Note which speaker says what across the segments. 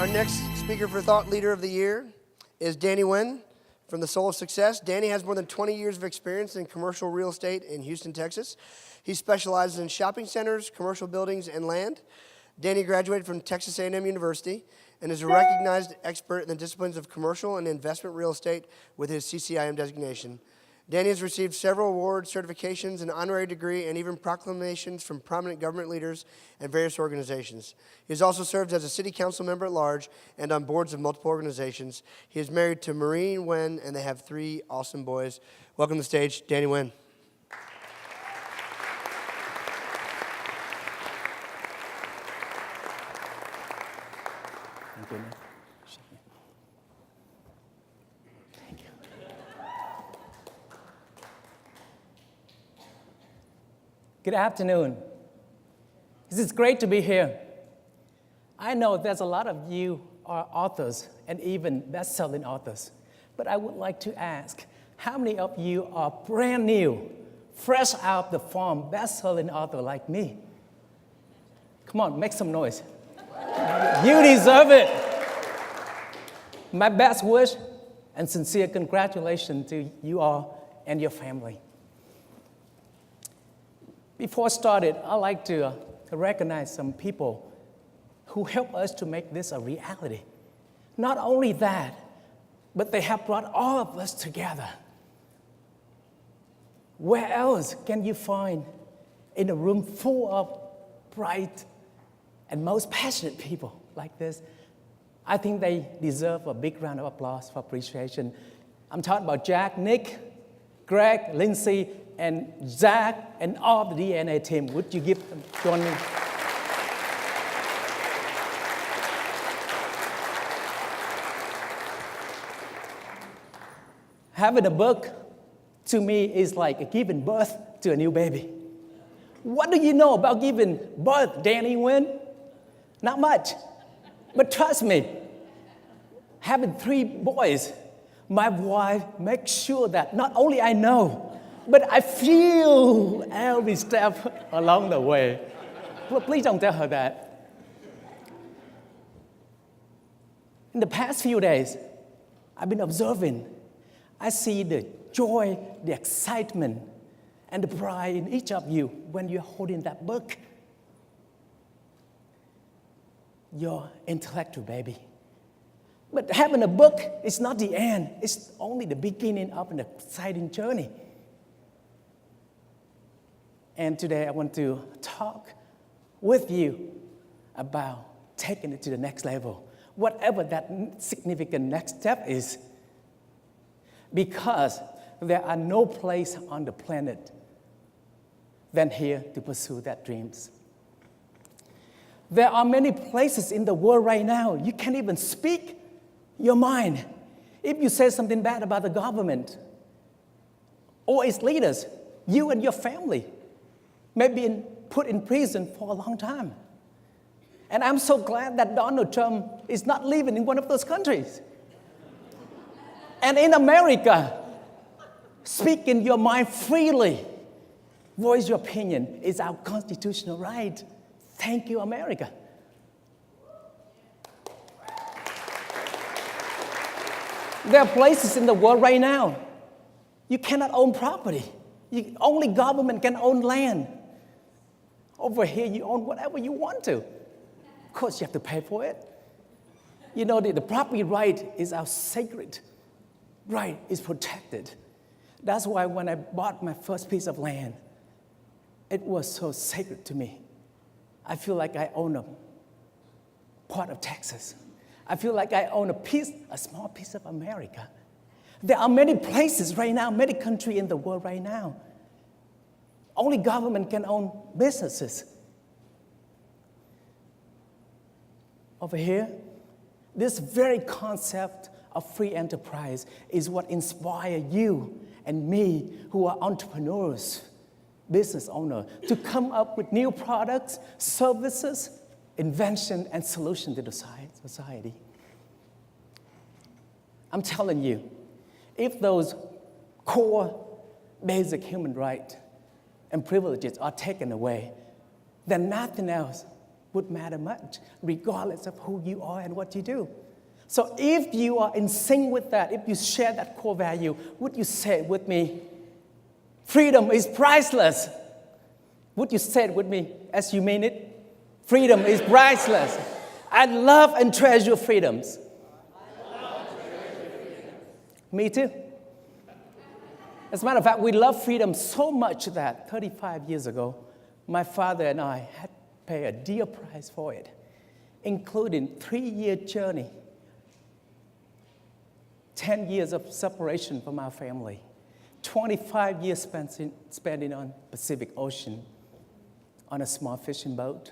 Speaker 1: Our next speaker for Thought Leader of the Year is Nguyen from the Soul of Success. Danny has more than 20 years of experience in commercial real estate in Houston, Texas. He specializes in shopping centers, commercial buildings, and land. Danny graduated from Texas A&M University and is a recognized expert in the disciplines of commercial and investment real estate with his CCIM designation. Danny has received several awards, certifications, an honorary degree, and even proclamations from prominent government leaders and various organizations. He has also served as a city council member at large and on boards of multiple organizations. He is married to Nguyen, and they have 3 awesome boys. Welcome to the stage, Danny Nguyen.
Speaker 2: Thank you. Good afternoon. It is great to be here. I know there's a lot of you are authors and even best-selling authors, but I would like to ask, how many of you are brand new, fresh out the farm, best-selling author like me? Come on, make some noise. You deserve it. My best wish and sincere congratulations to you all and your family. Before I started, I'd like to recognize some people who help us to make this a reality. Not only that, but they have brought all of us together. Where else can you find in a room full of bright and most passionate people like this? I think they deserve a big round of applause for appreciation. I'm talking about Jack, Nick, Greg, Lindsay, and Zach, and all the DNA team. Would you join me? Having a book, to me, is like giving birth to a new baby. What do you know about giving birth, Danny Nguyen? Not much. But trust me, having 3 boys, my wife makes sure that not only I know, but I feel every step along the way. Please don't tell her that. In the past few days, I've been observing. I see the joy, the excitement, and the pride in each of you when you're holding that book. Your intellectual baby. But having a book is not the end. It's only the beginning of an exciting journey. And today I want to talk with you about taking it to the next level, whatever that significant next step is. Because there are no place on the planet than here to pursue that dreams. There are many places in the world right now you can't even speak your mind. If you say something bad about the government or its leaders, you and your family may be put in prison for a long time. And I'm so glad that Donald Trump is not living in one of those countries. And in America, speaking your mind freely, voice your opinion is our constitutional right. Thank you, America. There are places in the world right now you cannot own property. Only government can own land. Over here, you own whatever you want to. Of course, you have to pay for it. You know, the property right is our sacred right, is protected. That's why when I bought my first piece of land, it was so sacred to me. I feel like I own a part of Texas. I feel like I own a small piece of America. There are many places right now, many countries in the world right now. Only government can own businesses. Over here, this very concept of free enterprise is what inspires you and me, who are entrepreneurs, business owners, to come up with new products, services, invention, and solution to the society. I'm telling you, if those core basic human rights and privileges are taken away, then nothing else would matter much, regardless of who you are and what you do. So if you are in sync with that, if you share that core value, would you say it with me? Freedom is priceless. Would you say it with me as you mean it? Freedom is priceless. I love and treasure freedoms. Me too. As a matter of fact, we love freedom so much that 35 years ago, my father and I had to pay a dear price for it, including 3-year journey, 10 years of separation from our family, 25 years spending on Pacific Ocean on a small fishing boat,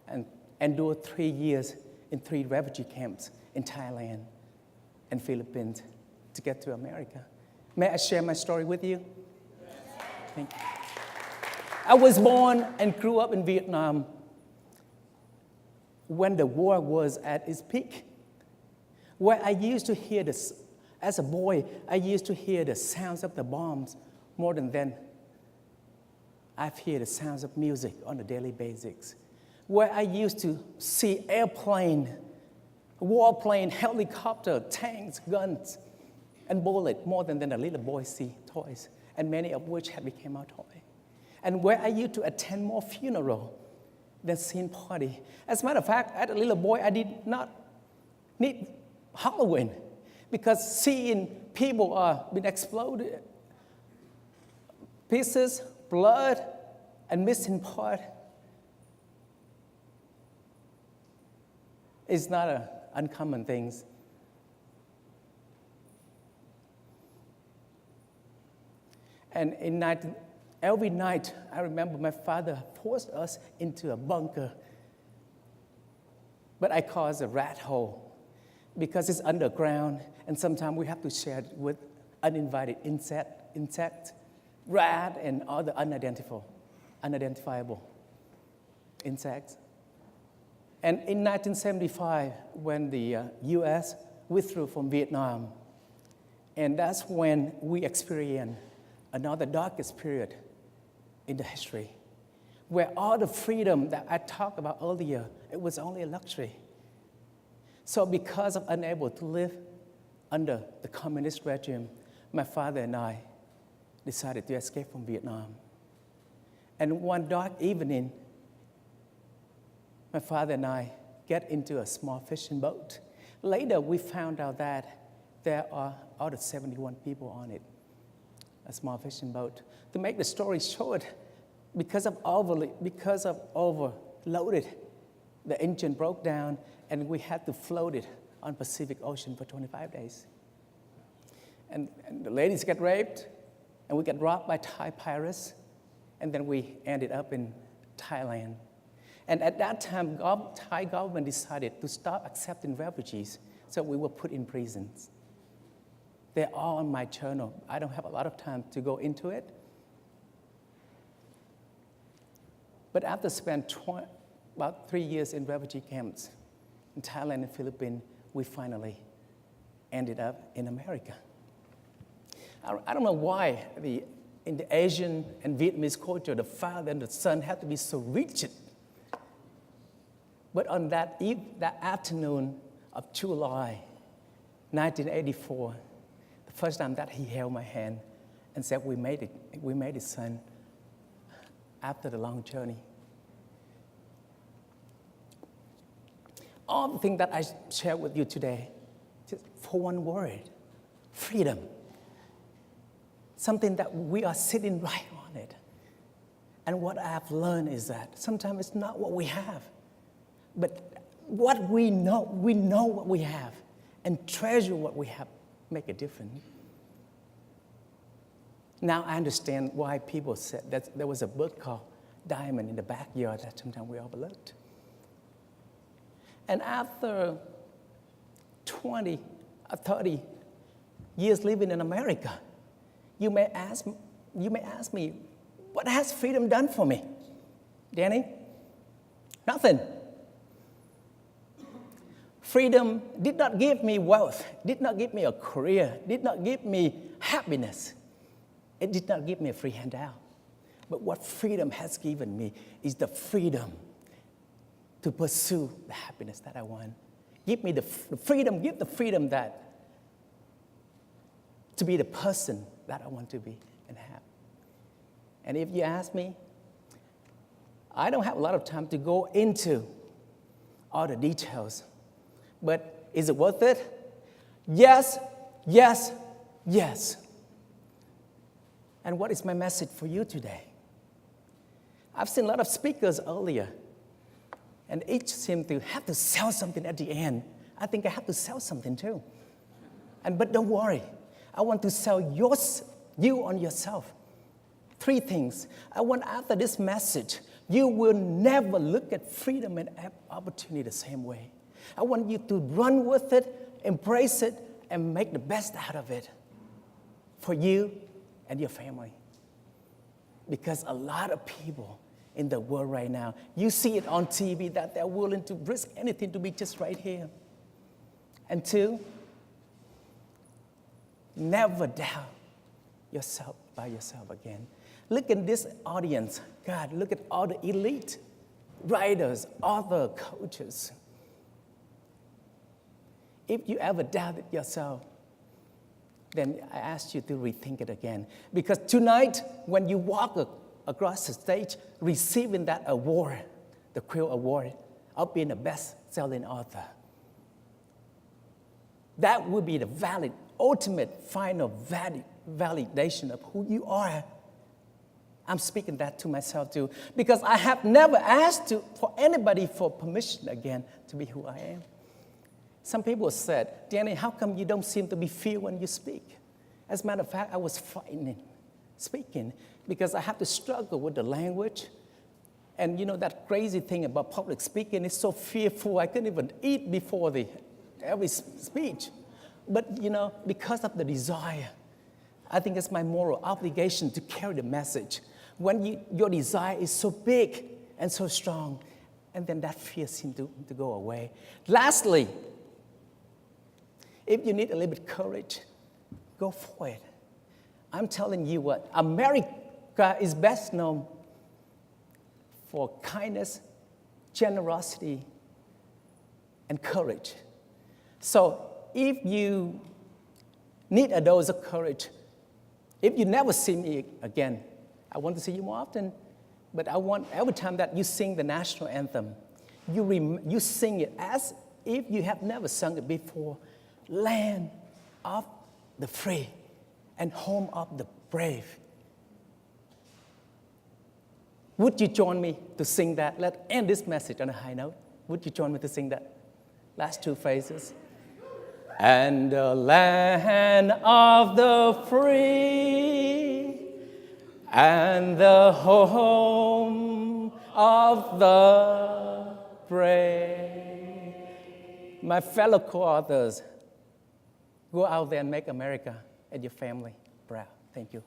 Speaker 2: and endured 3 years in 3 refugee camps in Thailand and Philippines to get to America. May I share my story with you? Thank you. I was born and grew up in Vietnam when the war was at its peak, where I used to hear this, as a boy, I used to hear the sounds of the bombs more than I've heard the sounds of music on a daily basis, where I used to see airplane, warplane, helicopter, tanks, guns, and bullets more than a little boy see toys, and many of which have become our toy. And where I used to attend more funeral than scene party. As a matter of fact, as a little boy, I did not need Halloween because seeing people being exploded, pieces, blood, and missing part is not an uncommon thing. And every night, I remember my father forced us into a bunker, but I call it a rat hole because it's underground, and sometimes we have to share it with uninvited insects, rat, and other unidentifiable insects. And in 1975, when the U.S. withdrew from Vietnam, and that's when we experienced another darkest period in the history, where all the freedom that I talked about earlier, it was only a luxury. So because of unable to live under the communist regime, my father and I decided to escape from Vietnam. And one dark evening, my father and I get into a small fishing boat. Later, we found out that there are out of 71 people on it, a small fishing boat. To make the story short, because of overloaded, the engine broke down and we had to float it on Pacific Ocean for 25 days. And the ladies got raped, and we got robbed by Thai pirates, and then we ended up in Thailand. And at that time, Thai government decided to stop accepting refugees, so we were put in prisons. They're all on my journal. I don't have a lot of time to go into it. But after spending about 3 years in refugee camps in Thailand and Philippines, we finally ended up in America. I don't know why in the Asian and Vietnamese culture, the father and the son have to be so rigid. But on that afternoon of July 1984, the first time that he held my hand and said, "We made it, son," after the long journey. All the things that I share with you today, just for one word, freedom. Something that we are sitting right on it. And what I've learned is that sometimes it's not what we have, but what we know what we have, and treasure what we have, make a difference. Now I understand why people said that there was a book called Diamond in the Backyard that sometimes we overlooked. And after 20 or 30 years living in America, you may ask me, what has freedom done for me? Danny? Nothing. Freedom did not give me wealth, did not give me a career, did not give me happiness. It did not give me a free handout. But what freedom has given me is the freedom to pursue the happiness that I want. Give me the freedom, give the freedom that to be the person that I want to be and have. And if you ask me, I don't have a lot of time to go into all the details, but is it worth it? Yes, yes, yes. And what is my message for you today? I've seen a lot of speakers earlier, and each seem to have to sell something at the end. I think I have to sell something too. But don't worry, I want to sell you on yourself. 3 things. I want after this message, you will never look at freedom and opportunity the same way. I want you to run with it, embrace it, and make the best out of it for you and your family. Because a lot of people in the world right now, you see it on TV that they're willing to risk anything to be just right here. And 2, never doubt yourself by yourself again. Look at this audience. God, look at all the elite writers, authors, coaches. If you ever doubted yourself, then I ask you to rethink it again. Because tonight, when you walk across the stage receiving that award, the Quill Award of being the best-selling author, that will be the ultimate, final validation of who you are. I'm speaking that to myself too, because I have never asked for anybody for permission again to be who I am. Some people said, Danny, how come you don't seem to be fear when you speak? As a matter of fact, I was frightening speaking because I have to struggle with the language. And you know, that crazy thing about public speaking is so fearful, I couldn't even eat before every speech. But you know, because of the desire, I think it's my moral obligation to carry the message. When your desire is so big and so strong, and then that fear seems to go away. Lastly, if you need a little bit of courage, go for it. I'm telling you what, America is best known for kindness, generosity, and courage. So if you need a dose of courage, if you never see me again, I want to see you more often, but I want every time that you sing the national anthem, you sing it as if you have never sung it before. Land of the free and home of the brave. Would you join me to sing that? Let's end this message on a high note. Would you join me to sing that? Last 2 phrases. And the land of the free and the home of the brave. My fellow co-authors, go out there and make America and your family proud. Thank you.